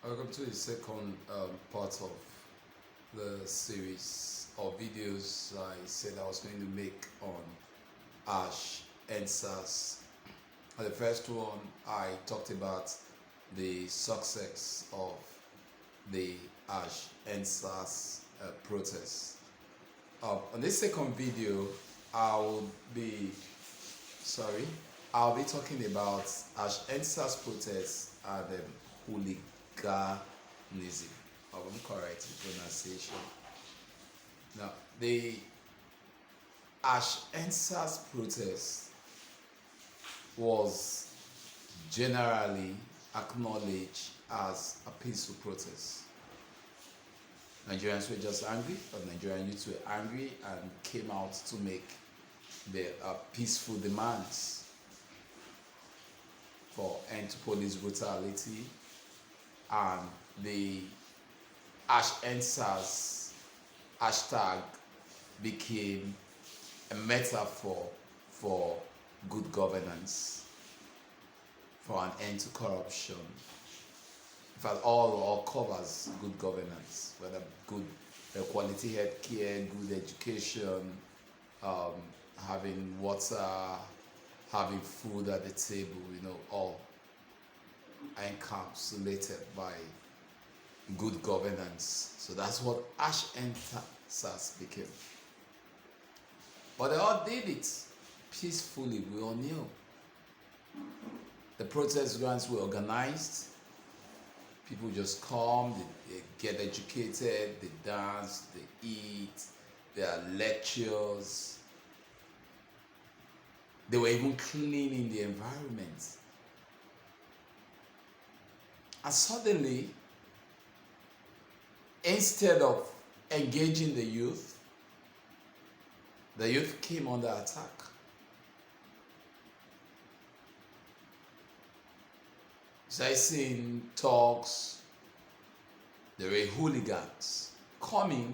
Welcome to the second part of the series of videos I said I was going to make on Ash and SARS. The first one, I talked about the success of the Ash and SARS protests. On this second video, I'll be talking about Ash and SARS protests and hooliganism. I'm correct in pronunciation. Now, the Ash and SARS protest was generally acknowledged as a peaceful protest. Nigerians were just angry, or Nigerian youths were angry and came out to make their peaceful demands for end to police brutality, and the Ash and SARS hashtag became a metaphor for good governance, for an end to corruption. In fact, all covers good governance, whether good quality health care, good education, having water, having food at the table, all encapsulated by good governance. So that's what Ash and SARS became. But they all did it peacefully, we all knew. The protest grounds were organized. People just come, they get educated, they dance, they eat, there are lectures. They were even cleaning the environment. And suddenly, instead of engaging the youth came under attack. So I seen talks, there were hooligans coming,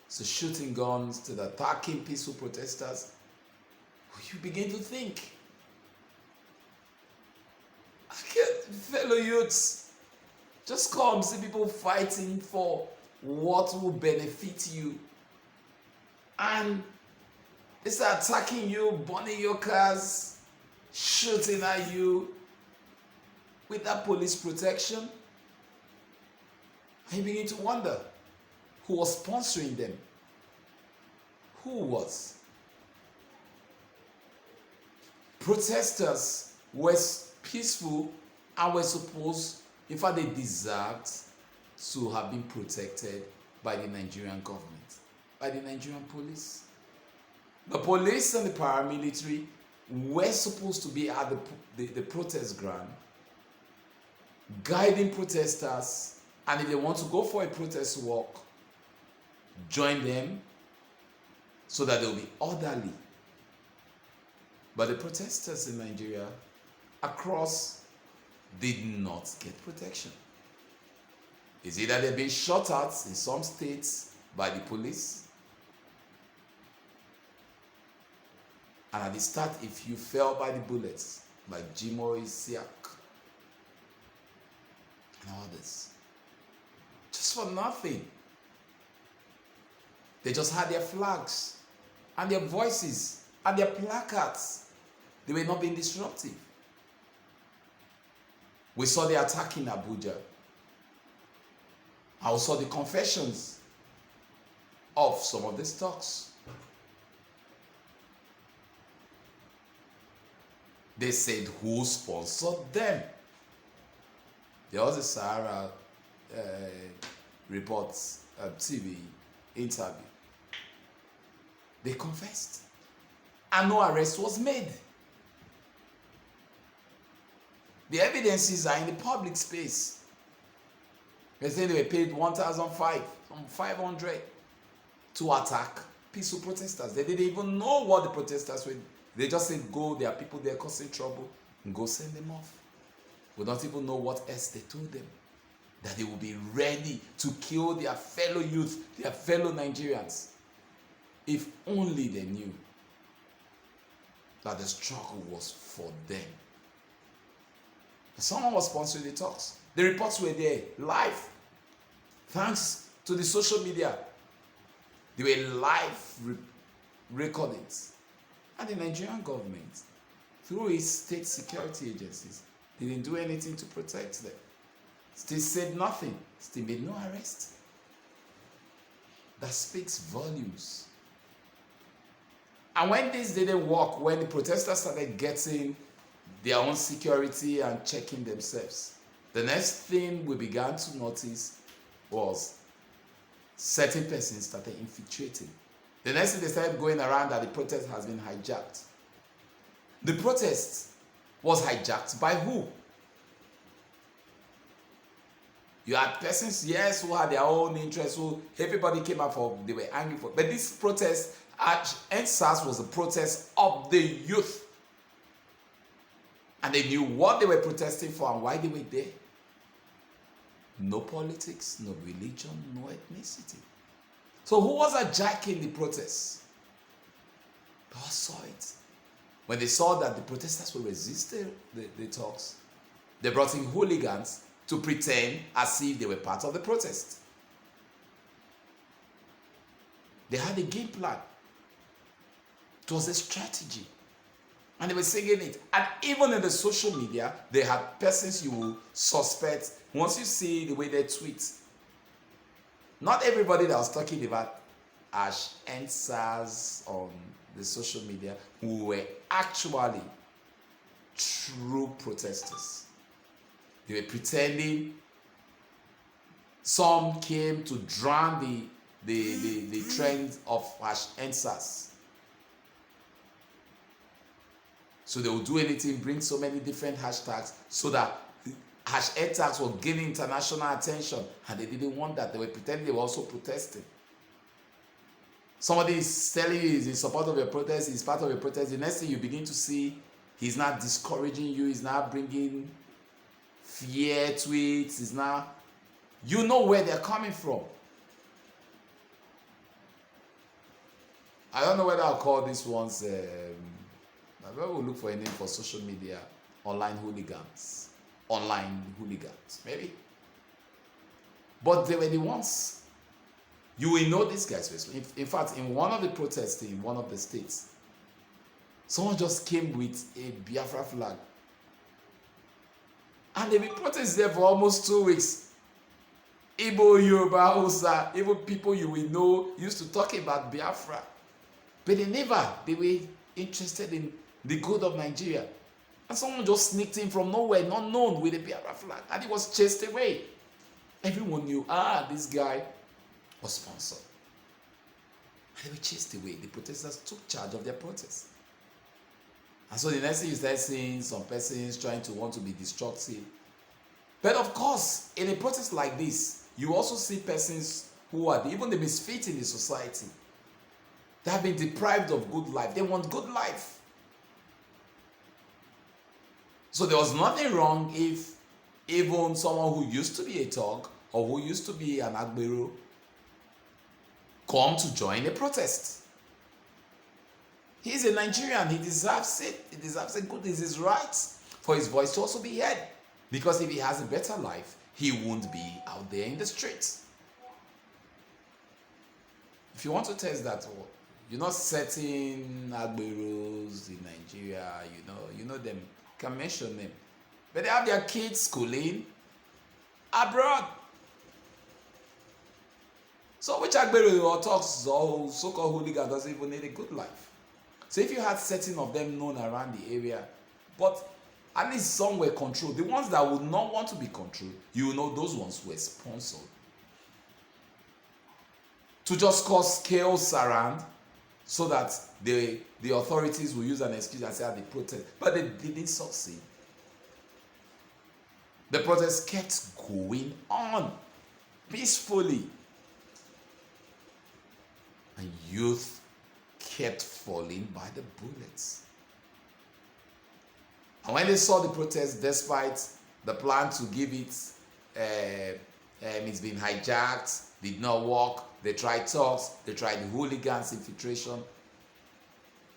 so shooting guns, to attacking peaceful protesters. You begin to think, fellow youths, just come see people fighting for what will benefit you, and they start attacking you, burning your cars, shooting at you with that police protection. And you begin to wonder, who was sponsoring them? Who was? Protesters were peaceful and were supposed, in fact, they deserved to have been protected by the Nigerian government, by the Nigerian police. The police and the paramilitary were supposed to be at the protest ground, guiding protesters, and if they want to go for a protest walk, join them so that they will be orderly. But the protesters in Nigeria across did not get protection. It's either they've been shot at in some states by the police, and at the start, if you fell by the bullets, like Jimoh Isiaq and others, just for nothing. They just had their flags and their voices and their placards. They were not being disruptive. We saw the attack in Abuja. I also saw the confessions of some of these talks. They said who sponsored them. There was a Sahara Reports TV interview. They confessed, and no arrest was made. The evidences are in the public space. They say they were paid 1,500 to attack peaceful protesters. They didn't even know what the protesters were. They just said, go, there are people there causing trouble, and go send them off. We don't even know what else they told them. That they will be ready to kill their fellow youth, their fellow Nigerians. If only they knew that the struggle was for them. Someone was sponsoring the talks. The reports were there, live. Thanks to the social media. They were live recordings. And the Nigerian government, through its state security agencies, didn't do anything to protect them. Still said nothing. Still made no arrest. That speaks volumes. And when this didn't work, when the protesters started getting their own security and checking themselves, the next thing we began to notice was certain persons started infiltrating. The next thing they started going around that the protest has been hijacked. The protest was hijacked by who? You had persons, yes, who had their own interests, who everybody came out for, they were angry for. But this protest at NSAS was a protest of the youth. And they knew what they were protesting for and why they were there. No politics, no religion, no ethnicity. So who was hijacking the protest? They all saw it. When they saw that the protesters were resisting the talks, they brought in hooligans to pretend as if they were part of the protest. They had a game plan. It was a strategy. And they were singing it. And even in the social media, they had persons you will suspect. Once you see the way they tweet, not everybody that was talking about Ash and SARS on the social media who were actually true protesters. They were pretending. Some came to drown the trend of Ash and SARS. So they would do anything, bring so many different hashtags so that hashtags were gaining international attention, and they didn't want that. They were pretending they were also protesting. Somebody is telling you he's in support of your protest, he's part of your protest. The next thing you begin to see, he's not discouraging you, he's not bringing fear tweets, he's not, you know where they're coming from. I don't know whether I'll call these ones, maybe we'll look for a name for social media, online hooligans, maybe. But they were the ones, you will know these guys first. In fact, in one of the protests in one of the states, someone just came with a Biafra flag. And they've been protesting there for almost 2 weeks. Igbo, Yoruba, Hausa, even people you will know used to talk about Biafra. But they were interested in the good of Nigeria. And someone just sneaked in from nowhere, not known, with a Biafra flag. And he was chased away. Everyone knew, this guy was sponsored. And they were chased away. The protesters took charge of their protest. And so the next thing you start seeing some persons trying to want to be destructive. But of course, in a protest like this, you also see persons who are even the misfit in the society. They have been deprived of good life. They want good life. So there was nothing wrong if even someone who used to be a thug or who used to be an agbero come to join a protest. He's a Nigerian. He deserves it. He deserves it. Good. It's his right for his voice to also be heard. Because if he has a better life, he won't be out there in the streets. If you want to test that, you're not certain agberos in Nigeria, you know them, can mention them. But they have their kids schooling abroad. So which agbero or talks or so-called hooligan doesn't even need a good life? So if you had certain of them known around the area, but at least some were controlled. The ones that would not want to be controlled, you know those ones were sponsored. To just cause chaos around so that the authorities will use an excuse and say they protest. But they didn't succeed. The protest kept going on peacefully. And youth kept falling by the bullets. And when they saw the protest, despite the plan to give it, it's been hijacked, did not work, they tried talks, they tried hooligans infiltration.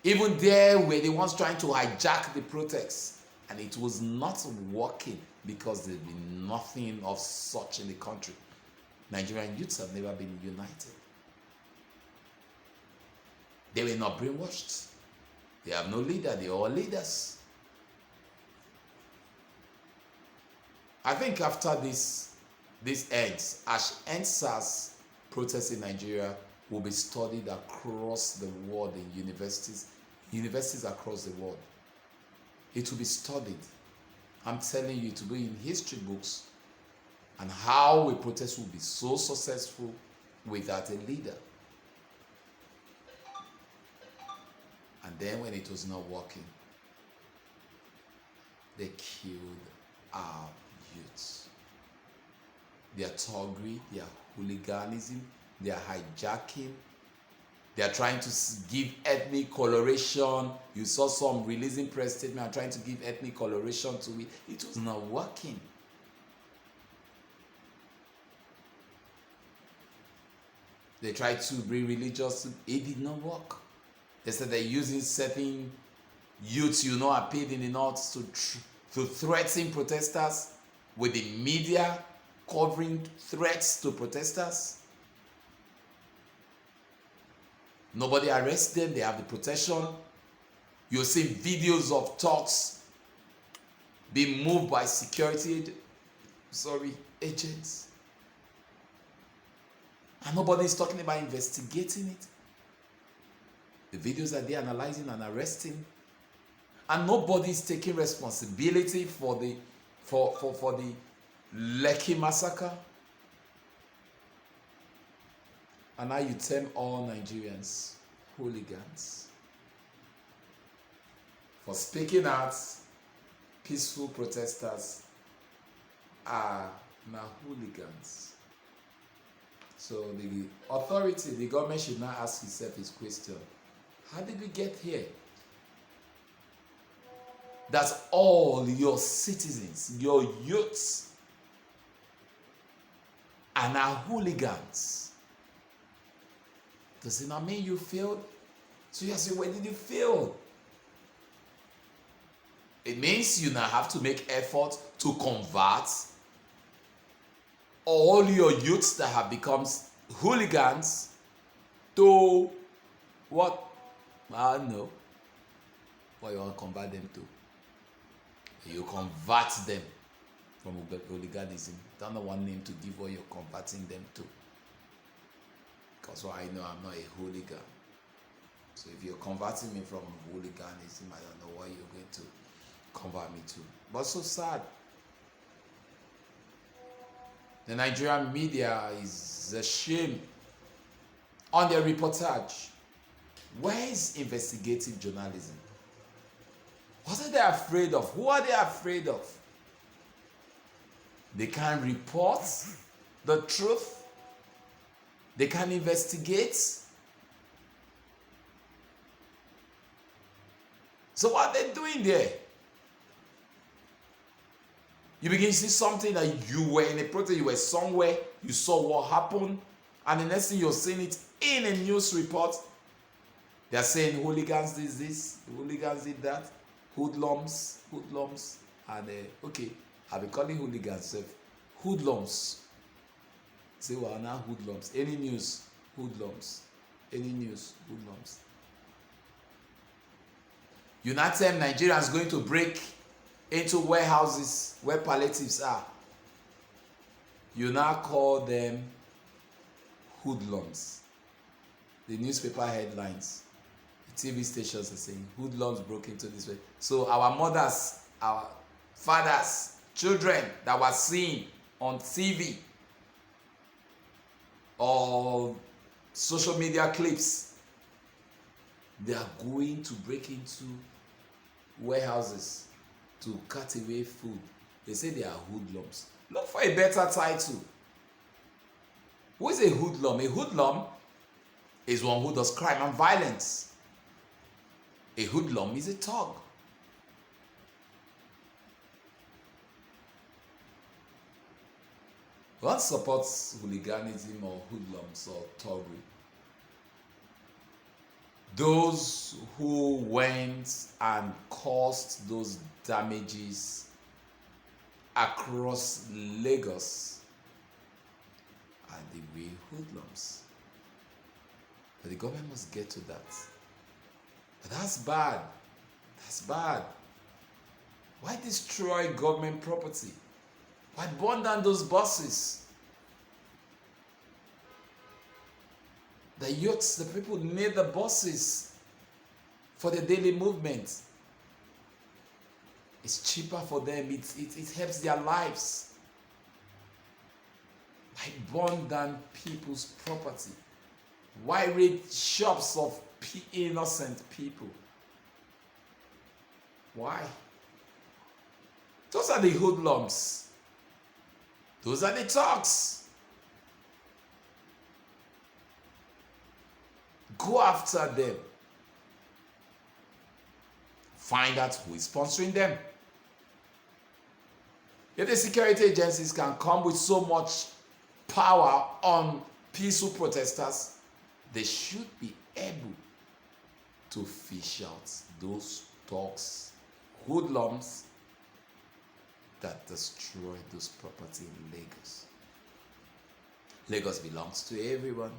Even there were the ones trying to hijack the protest And it was not working because there'd been nothing of such in the country. Nigerian youths have never been united. They were not brainwashed. They have no leader. They are all leaders. I think after this ends, as EndSARS protests in Nigeria will be studied across the world in universities across the world. It will be studied. I'm telling you, to be in history books, and how a protest will be so successful without a leader. And then when it was not working, they killed our youths. Their thuggery, their hooliganism, their hijacking. They are trying to give ethnic coloration. You saw some releasing press statement trying to give ethnic coloration to it. It was not working. They tried to bring religious. It did not work. They said they're using certain youths, are paid in the north to threaten protesters, with the media covering threats to protesters. Nobody arrests them. They have the protection. You'll see videos of talks being moved by security agents. And nobody is talking about investigating it. The videos are there analyzing and arresting. And nobody is taking responsibility for the Lekki massacre. And now you term all Nigerians hooligans for speaking out. Peaceful protesters are now hooligans. So the authority, the government should now ask itself this question: how did we get here? That all your citizens, your youths, are now hooligans. Does it not mean you failed? So you say, where did you fail? It means you now have to make effort to convert all your youths that have become hooligans to what? I don't know what you want to convert them to. You convert them from hooliganism. Don't know one name to give what you're converting them to. Because what I know, I'm not a hooligan. So if you're converting me from hooliganism, I don't know what you're going to convert me to. But so sad. The Nigerian media is ashamed on their reportage. Where is investigative journalism? What are they afraid of? Who are they afraid of? They can't report the truth. They can't investigate. So what are they doing there? You begin to see something that you were in a protest, you were somewhere, you saw what happened, and the next thing you're seeing it in a news report. They're saying hooligans did this, hooligans did that, hoodlums, and okay, I'll be calling hooligans hoodlums. Say, well, now hoodlums. Any news, hoodlums. Any news, hoodlums. United Nigerians going to break into warehouses where palliatives are. You now call them hoodlums. The newspaper headlines, the TV stations are saying hoodlums broke into this way. So our mothers, our fathers, children that were seen on TV or social media clips, they are going to break into warehouses to cut away food. They say they are hoodlums. Look for a better title. Who is a hoodlum? A hoodlum is one who does crime and violence. A hoodlum is a thug. What supports hooliganism or hoodlums or thuggery? those who went and caused those damages across Lagos are the real hoodlums. But the government must get to that. But that's bad. That's bad. Why destroy government property? Why burn down those buses? The youths, the people need the buses for the daily movement. It's cheaper for them. It helps their lives. Why burn down people's property? Why raid shops of innocent people? Why? Those are the hoodlums. Those are the thugs. Go after them. Find out who is sponsoring them. If the security agencies can come with so much power on peaceful protesters, they should be able to fish out those thugs, hoodlums that destroy those property in Lagos. Lagos belongs to everyone.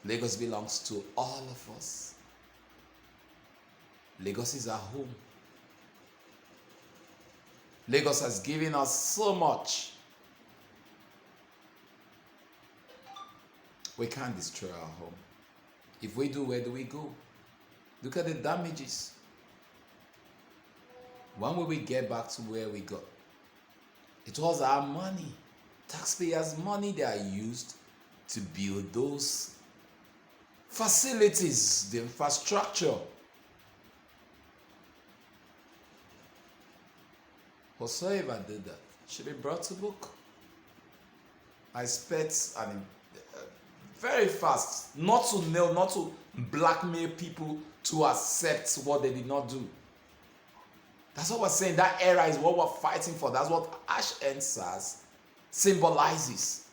Lagos belongs to all of us. Lagos is our home. Lagos has given us so much. We can't destroy our home. If we do, where do we go? Look at the damages. When will we get back to where we got? It was our money, taxpayers' money that are used to build those facilities, the infrastructure. Whosoever did that should be brought to book. I expect very fast, not to blackmail people to accept what they did not do. That's what we're saying. That era is what we're fighting for. That's what Ash Answers symbolizes.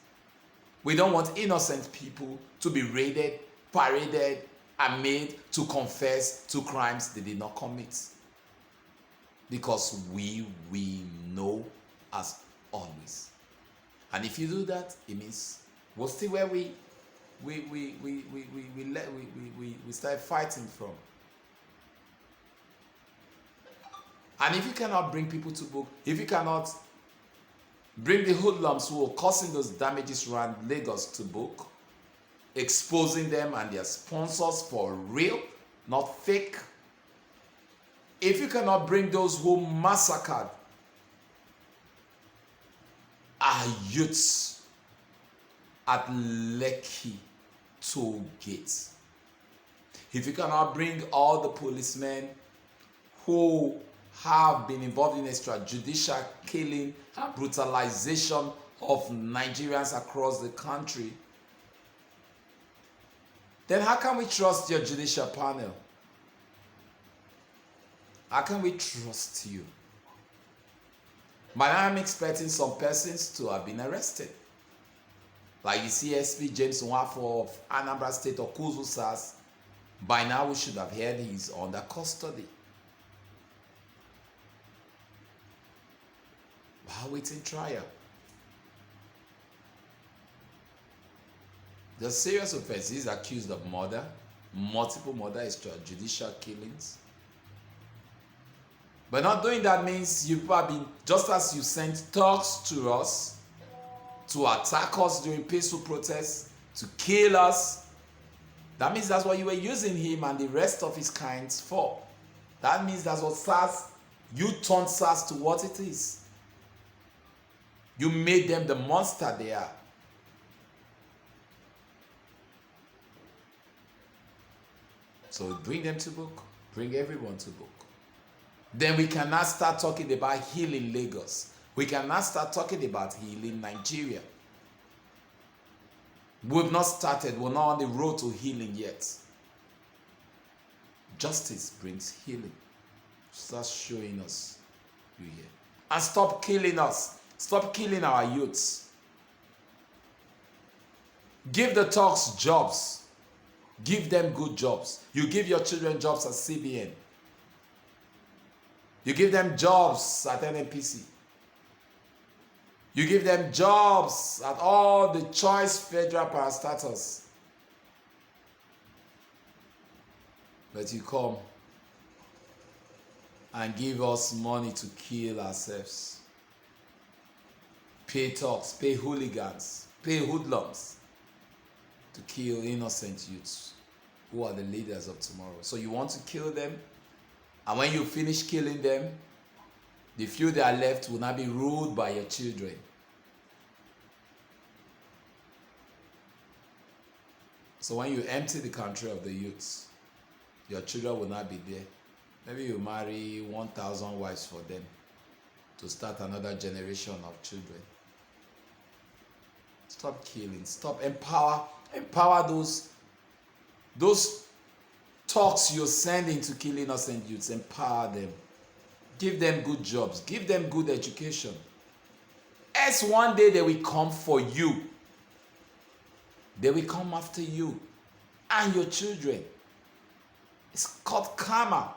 We don't want innocent people to be raided, paraded, and made to confess to crimes they did not commit. Because we know as always. And if you do that, it means we'll see where we start fighting from. And if you cannot bring people to book, if you cannot bring the hoodlums who are causing those damages around Lagos to book, exposing them and their sponsors for real, not fake. If you cannot bring those who massacred our youths at Lekki toll gate, if you cannot bring all the policemen who have been involved in extrajudicial killing and brutalization of Nigerians across the country, then how can we trust your judicial panel? How can we trust you? But I'm expecting some persons to have been arrested. Like the CSP James Nwafo of Anambra State or Kuzu SARS, by now we should have heard he's under custody. While waiting trial. The serious offense is accused of murder, multiple murder, extrajudicial killings. But not doing that means you've been, just as you sent thugs to us to attack us during peaceful protests, to kill us, that means that's what you were using him and the rest of his kind for. That means that's what SARS, you turned SARS to what it is. You made them the monster they are. So bring them to book. Bring everyone to book. Then we can now start talking about healing Lagos. We can now start talking about healing Nigeria. We've not started. We're not on the road to healing yet. Justice brings healing. Start showing us you here. And stop killing us. Stop killing our youths. Give the thugs jobs. Give them good jobs. You give your children jobs at CBN. You give them jobs at NNPC. You give them jobs at all the choice federal parastatals. But you come and give us money to kill ourselves. Pay thugs, pay hooligans, pay hoodlums to kill innocent youths who are the leaders of tomorrow. So you want to kill them, and when you finish killing them, the few that are left will not be ruled by your children. So when you empty the country of the youths, your children will not be there. Maybe you marry 1,000 wives for them to start another generation of children. Stop killing. Stop. Empower those talks you're sending to kill innocent youths. Empower them. Give them good jobs. Give them good education. Else one day they will come for you. They will come after you and your children. It's called karma.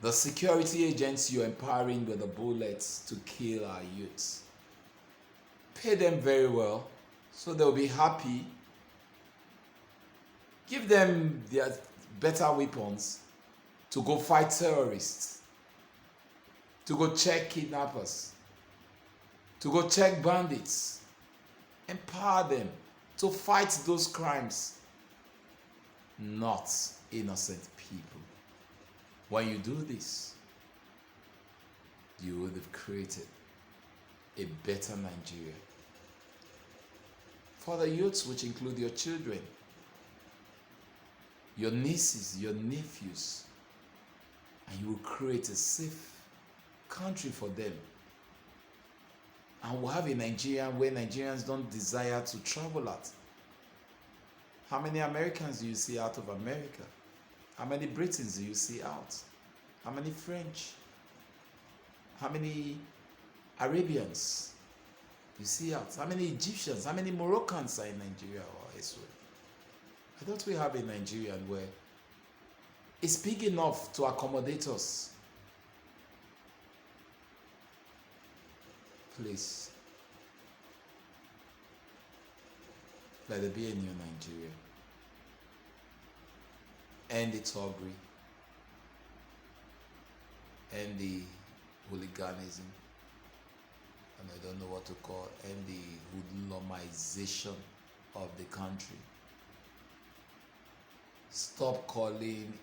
The security agents you're empowering with the bullets to kill our youths. Pay them very well so they'll be happy. Give them their better weapons to go fight terrorists, to go check kidnappers, to go check bandits. Empower them to fight those crimes, not innocent people. When you do this, you would have created a better Nigeria for the youths, which include your children, your nieces, your nephews, and you will create a safe country for them. And we'll have a Nigeria where Nigerians don't desire to travel at. How many Americans do you see out of America? How many Britons do you see out? How many French? How many Arabians do you see out? How many Egyptians? How many Moroccans are in Nigeria or elsewhere? I thought we have a Nigerian where it's big enough to accommodate us. Please, let there be a new Nigeria. End the thuggery. End the hooliganism. And I don't know what to call it. End the hoodlumization of the country. Stop calling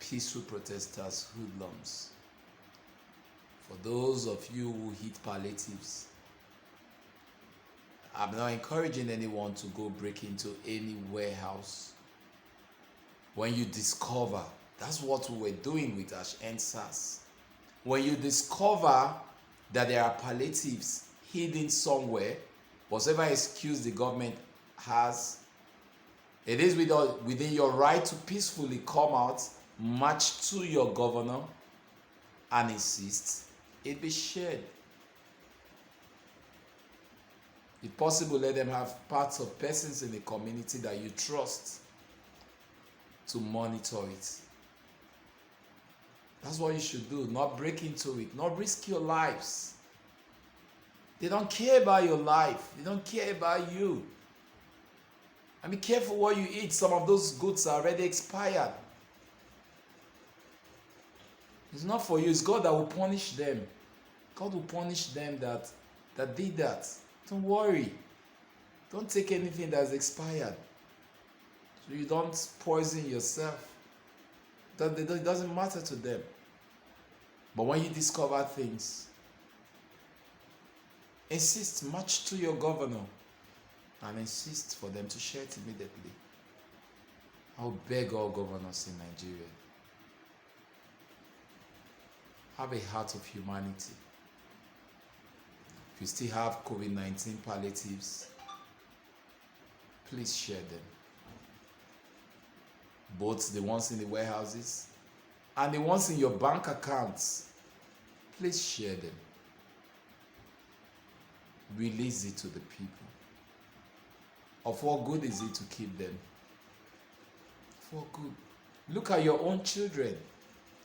peaceful protesters hoodlums. For those of you who hit palliatives, I'm not encouraging anyone to go break into any warehouse. When you discover, that's what we were doing with NSAS. When you discover that there are palliatives hidden somewhere, whatever excuse the government has, it is within your right to peacefully come out, march to your governor, and insist it be shared. If possible, let them have parts of persons in the community that you trust to monitor it. That's what you should do. Not break into it. Not risk your lives. They don't care about your life. They don't care about you. And be careful what you eat. Some of those goods are already expired. It's not for you. It's God that will punish them. God will punish them that did that. Don't worry. Don't take anything that's expired. So you don't poison yourself. It doesn't matter to them. But when you discover things, insist, march to your governor and insist for them to share it immediately. I'll beg all governors in Nigeria. Have a heart of humanity. If you still have COVID-19 palliatives, please share them. Both the ones in the warehouses and the ones in your bank accounts, please share them. release it to the people. Of what good is it to keep them? For good. Look at your own children.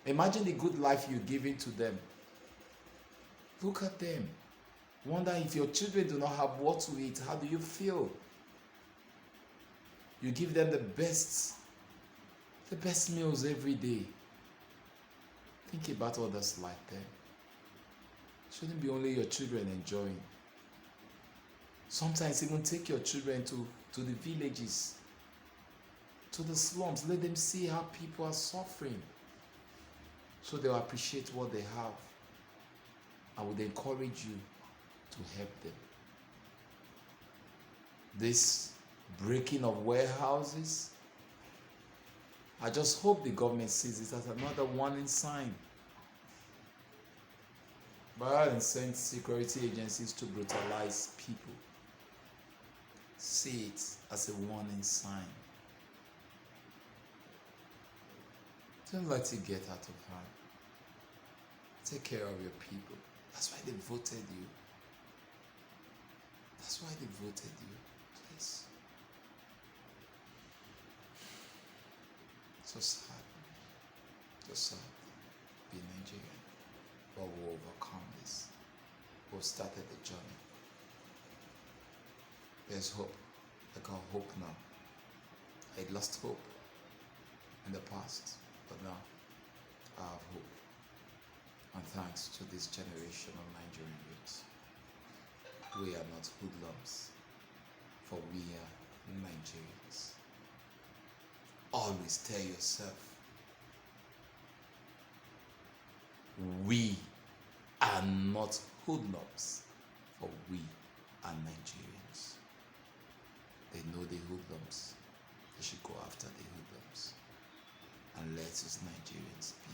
Imagine the good life you're giving to them. Look at them. Wonder if your children do not have what to eat, how do you feel? You give them the best meals every day. Think about others like them. Shouldn't be only your children enjoying. Sometimes even take your children to the villages, to the slums. Let them see how people are suffering, so they'll appreciate what they have. I would encourage you to help them. This breaking of warehouses, I just hope the government sees it as another warning sign. Rather than send security agencies to brutalize people, see it as a warning sign. Don't let it get out of hand. Take care of your people. That's why they voted you. That's why they voted you. Please. So sad. So sad. Be Nigerian. But we'll overcome this. We've started the journey. There's hope. I got hope now. I lost hope in the past, but now I have hope. And thanks to this generation of Nigerian youths, we are not hoodlums, for we are Nigerians. Always tell yourself, we are not hoodlums, for we are Nigerians. They know the hoodlums. They should go after the hoodlums. And let us Nigerians be